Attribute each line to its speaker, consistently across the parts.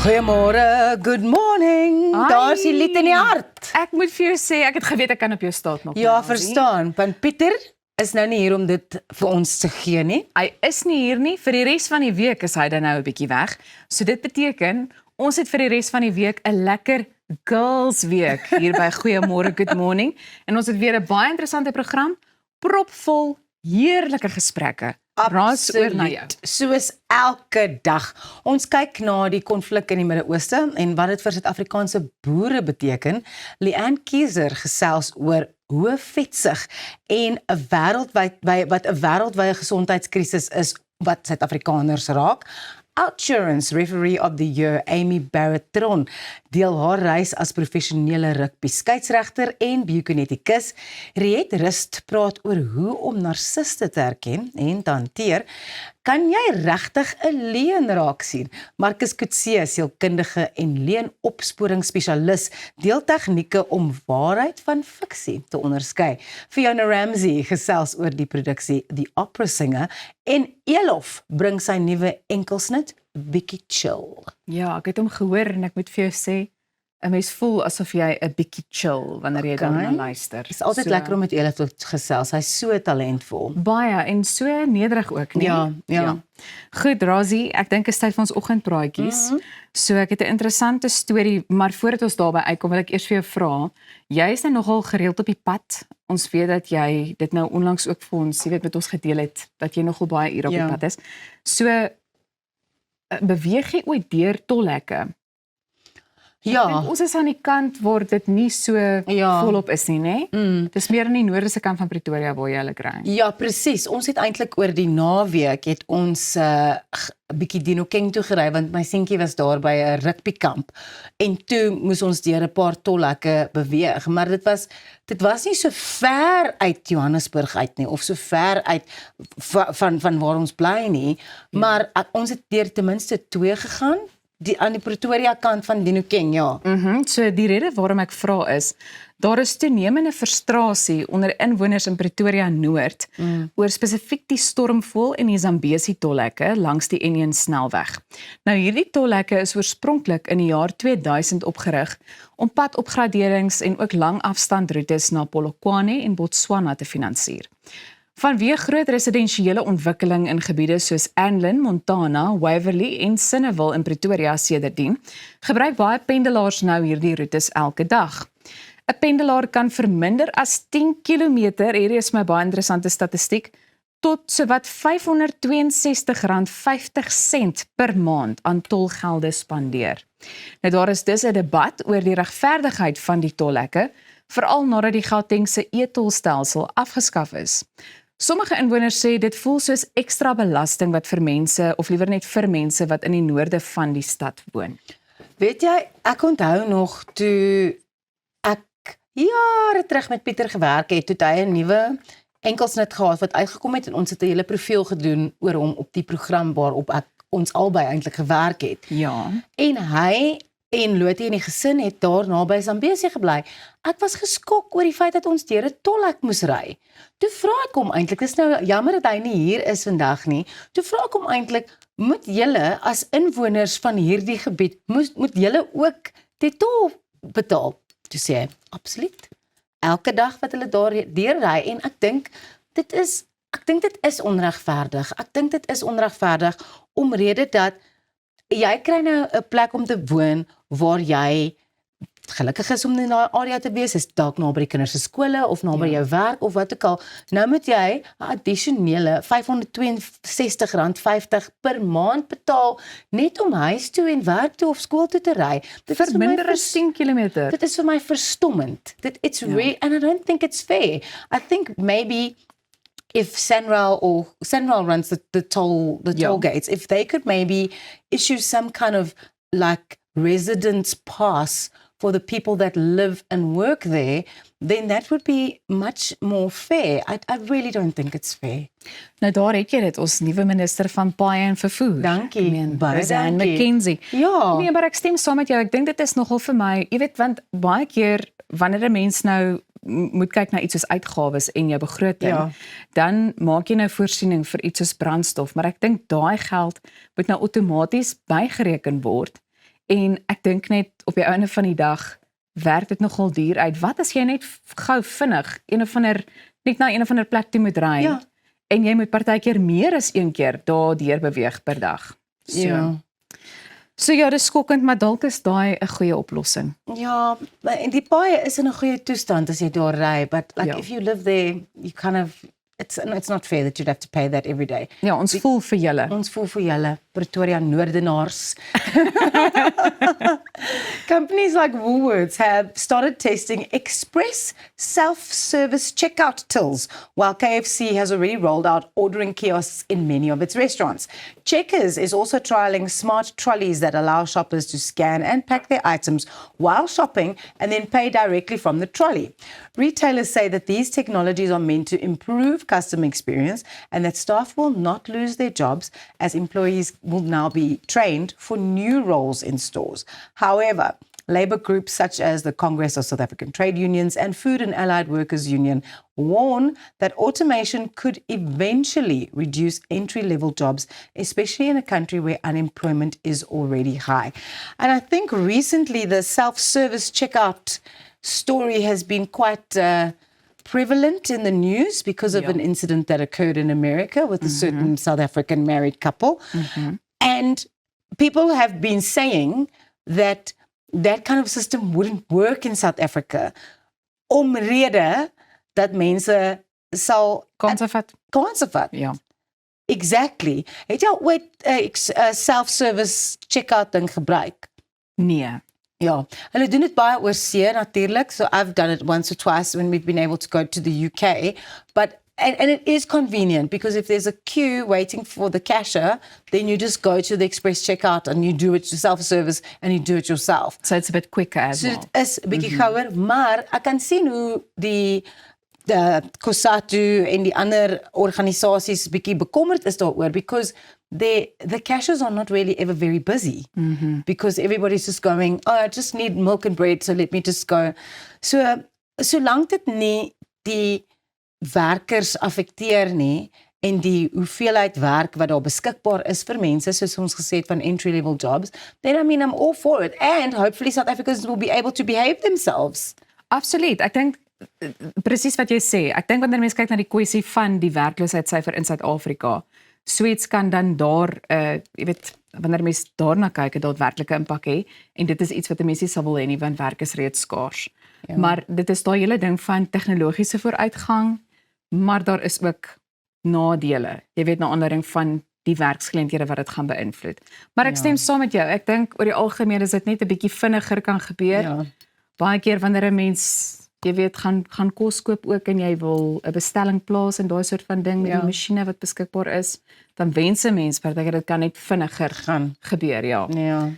Speaker 1: Goeiemôre, good morning.
Speaker 2: Ai.
Speaker 1: Daar is die lied in die hart.
Speaker 2: Ek moet vir jou sê, ek het geweet ek kan op jou staat maak.
Speaker 1: Ja,
Speaker 2: Elsie.
Speaker 1: verstaan. Want Pieter is nou nie hier om dit vir ons te gee nie.
Speaker 2: Hy is nie hier nie, vir die res van die week is hy dan nou 'n bietjie weg. So dit beteken, ons het vir die res van die week 'n lekker girls week hier by Goeiemôre, good morning. En ons het weer 'n baie interessante program, propvol heerlike gesprekke. Raas oor na jou.
Speaker 1: Soos elke dag. Ons kyk na die konflik in die Midde-Ooste en wat dit vir Suid-Afrikaanse boere beteken. Leanne Kieser gesels oor hoe vetsig en 'n wêreldwye gesondheidskrisis is wat Suid-Afrikaners raak. Outsurance Referee of the Year, Amy Barrett-Tron, deel haar reis as professionele rugby skeieregter en biokineticus. Riet Rust praat oor hoe om narciste te herken en te hanteer. Kan jy regtig 'n leuen raak sien? Marcus Coetzee, sielkundige en leuen-opsporingsspesialis, deel tegnieke om waarheid van fiksie te onderskei. Fiona Ramsey gesels oor die produksie The Opera Singer en Elof bring sy nuwe enkelsnit bietjie chill.
Speaker 2: Ja, ek het hom gehoor en ek moet vir jou sê, 'n mens voel asof jy 'n bietjie chill wanneer jy daarna luister.
Speaker 1: Dit is altyd lekker om met Elof te gesels. Hy's so talentvol.
Speaker 2: Baie en so nederig ook, nee?
Speaker 1: Ja.
Speaker 2: Goed, Razie, ek dink is tyd vir ons oggendpraatjies. So ek het 'n interessante storie, maar voordat ons daarby uitkom, wil ek eers vir jou vra. Jy is nou nogal gereeld op die pad. Ons weet dat jy dit nou onlangs ook vir ons, jy weet, met ons gedeel het, dat jy nogal baie ure op die pad is. So, beweeg jy ooit deur tolhekke?
Speaker 1: Ja.
Speaker 2: Ek dink ons is aan die kant waar dit nie so volop is nie, né? Dis meer aan die noordelike kant van Pretoria waar jy hulle kry.
Speaker 1: Ja, presies. Ons het eintlik oor die naweek het ons 'n bietjie Dinokeng toe gery want my seentjie was daar by 'n rugbykamp en toe moes ons deur 'n paar tolhekke beweeg, maar dit was nie so ver uit Johannesburg uit nie of so ver uit van waar ons bly nie, maar ons het deur ten minste 2 gegaan. Aan die Pretoria kant van Dinokeng, ja.
Speaker 2: So die rede waarom ek vra is, daar is toenemende frustrasie onder inwoners in Pretoria Noord oor spesifiek die stormvoël en die Zambesi tolhekke langs die N1 snelweg. Nou hierdie tolhekke is oorspronklik in die jaar 2000 opgerig om padopgraderings en ook langafstandroetes na Polokwane en Botswana te finansier. Vanweë groot residensiële ontwikkeling in gebiede soos Anlin, Montana, Waverley en Sinneville in Pretoria sedertdien, gebruik baie pendelaars nou hierdie roetes elke dag. 'n Pendelaar kan vir minder as 10 km, hierdie is my baie interessante statistiek, tot sowat R562.50 per maand aan tolgelde spandeer. Nou daar is dus 'n debat oor die regverdigheid van die tolhekke, veral nadat die Gautengse e-tolstelsel afgeskaf is. Sommige inwoners sê dit voel soos ekstra belasting wat vir mense, of liewer net vir mense wat in die noorde van die stad woon.
Speaker 1: Weet jy, ek onthou nog toe ek jare terug met Pieter gewerk het, toe hy 'n nuwe enkelsnit gehad wat uitgekom het en ons het 'n hele profiel gedoen oor hom op die program waarop ons albei eintlik gewerk het.
Speaker 2: Ja.
Speaker 1: En hy en Lotie en die gesin het daar naby Zambesi gebly. Ek was geskok oor die feit dat ons deur 'n tolhek moes ry. Toe vra ek hom eintlik, dis nou jammer dat hy nie hier is vandag nie. Toe vra ek hom eintlik, moet julle as inwoners van hierdie gebied moet julle ook die tol betaal? Toe sê hy, absoluut. Elke dag wat hulle daar deurry en ek dink dit is onregverdig. Ek dink dit is onregverdig omrede dat jy kry nou 'n plek om te woon waar jy gelukkig is om in daai area te wees, is dalk naby die kinders se skole of naby jou werk of wat ook al. Nou moet jy 'n addisionele R562.50 per maand betaal net om huis toe en werk toe of skool toe te ry. Dit
Speaker 2: Vir minder as 10 km.
Speaker 1: Dit is vir my verstommend. And I don't think it's fair. I think maybe if Sanral runs the toll gates, if they could maybe issue some kind of like residence pass for the people that live and work there, then that would be much more fair. I really don't think it's fair.
Speaker 2: Nou daar het jy dit, ons nuwe minister van Paaie en Vervoer.
Speaker 1: Dankie, baie
Speaker 2: Roseanne
Speaker 1: dankie.
Speaker 2: McKenzie.
Speaker 1: Ja.
Speaker 2: Nee, maar ek stem saam met jou. Ek dink dit is nogal vir my, jy weet, want baie keer wanneer 'n mens nou moet kyk na iets soos uitgawes en jou begroting, dan maak jy nou voorsiening vir iets soos brandstof, maar ek dink daai geld moet nou outomaties bygereken word En ek dink net op die einde van die dag werk dit nogal duur uit. Wat as jy net gou vinnig net na een of ander plek toe moet ry
Speaker 1: Ja.
Speaker 2: en jy moet partykeer meer as een keer daardeur beweeg per dag. So ja, dis skokkend, maar dalk is daai 'n goeie oplossing.
Speaker 1: Ja, en die paaie is in 'n goeie toestand as jy daar ry, but like
Speaker 2: Ja.
Speaker 1: if you live there, you kind of it's not fair that you'd have to pay that every day.
Speaker 2: Ja, ons voel vir julle.
Speaker 1: Ons voel vir julle Pretoria Noordenaars. Companies like Woolworths have started testing express self-service checkout tills, while KFC has already rolled out ordering kiosks in many of its restaurants. Checkers is also trialing smart trolleys that allow shoppers to scan and pack their items while shopping and then pay directly from the trolley. Retailers say that these technologies are meant to improve customer experience and that staff will not lose their jobs as employees will now be trained for new roles in stores. However, labour groups such as the Congress of South African Trade Unions and Food and Allied Workers Union warn that automation could eventually reduce entry-level jobs, especially in a country where unemployment is already high. And I think recently the self-service checkout story has been quite prevalent in the news because of an incident that occurred in America with a certain South African married couple. And people have been saying that that kind of system wouldn't work in South Africa omrede dat mense sal
Speaker 2: Kanse vat.
Speaker 1: kanse vat.
Speaker 2: Ja.
Speaker 1: Exactly. Het jy ooit 'n self-service checkout ding gebruik?
Speaker 2: Nee.
Speaker 1: Ja, hulle doen dit baie oor see natuurlik. So I've done it once or twice when we've been able to go to the UK, but and it is convenient because if there's a queue waiting for the cashier, then you just go to the express checkout and you do it self-service and you do it yourself.
Speaker 2: So it's a bit quicker as
Speaker 1: So
Speaker 2: well.
Speaker 1: dit is 'n bietjie gouer, maar ek kan sien hoe die COSATU en die ander organisasies bietjie bekommerd is daaroor because the cashiers are not really ever very busy because everybody's just going, oh, I just need milk and bread, so let me just go. So solank dit nie die werkers affekteer nie en die hoeveelheid werk wat daar beskikbaar is vir mense soos ons gesê het van entry level jobs, then I mean I'm all for it and hopefully South Africans will be able to behave themselves.
Speaker 2: Absoluut. Ek dink presies wat jy sê. Ek dink wanneer mense kyk na die kwessie van die werkloosheidssyfer in Suid-Afrika, Sweets kan dan daar jy weet wanneer mense daarna kyk, het dit werklike impak hê en dit is iets wat mense sal wil hê nie want werk is reeds skaars. Ja. Maar dit is daai hele ding van tegnologiese vooruitgang, maar daar is ook nadele. Jy weet na ander ding van die werksgeleenthede wat dit gaan beïnvloed. Maar ek stem saam met jou. Ek dink oor die algemeen is dit net 'n bietjie vinniger kan gebeur.
Speaker 1: Ja.
Speaker 2: Baie keer wanneer 'n mens jy weet gaan kos koop ook en jy wil 'n bestelling plaas en daai soort van ding met die masjiene wat beskikbaar is, dan wens 'n mens partykeer dit kan net vinniger gaan gebeur, ja.
Speaker 1: Ja.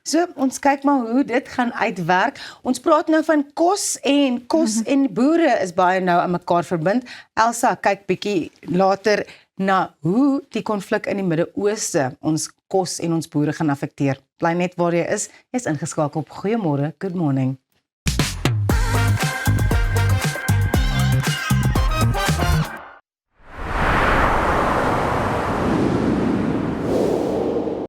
Speaker 1: So, ons kyk maar hoe dit gaan uitwerk. Ons praat nou van kos en boere is baie nou aan mekaar verbind. Elsa kyk bietjie later na hoe die konflik in die Midde-Ooste ons kos en ons boere gaan affekteer. Bly net waar jy is ingeskakel op Goeiemôre, good morning.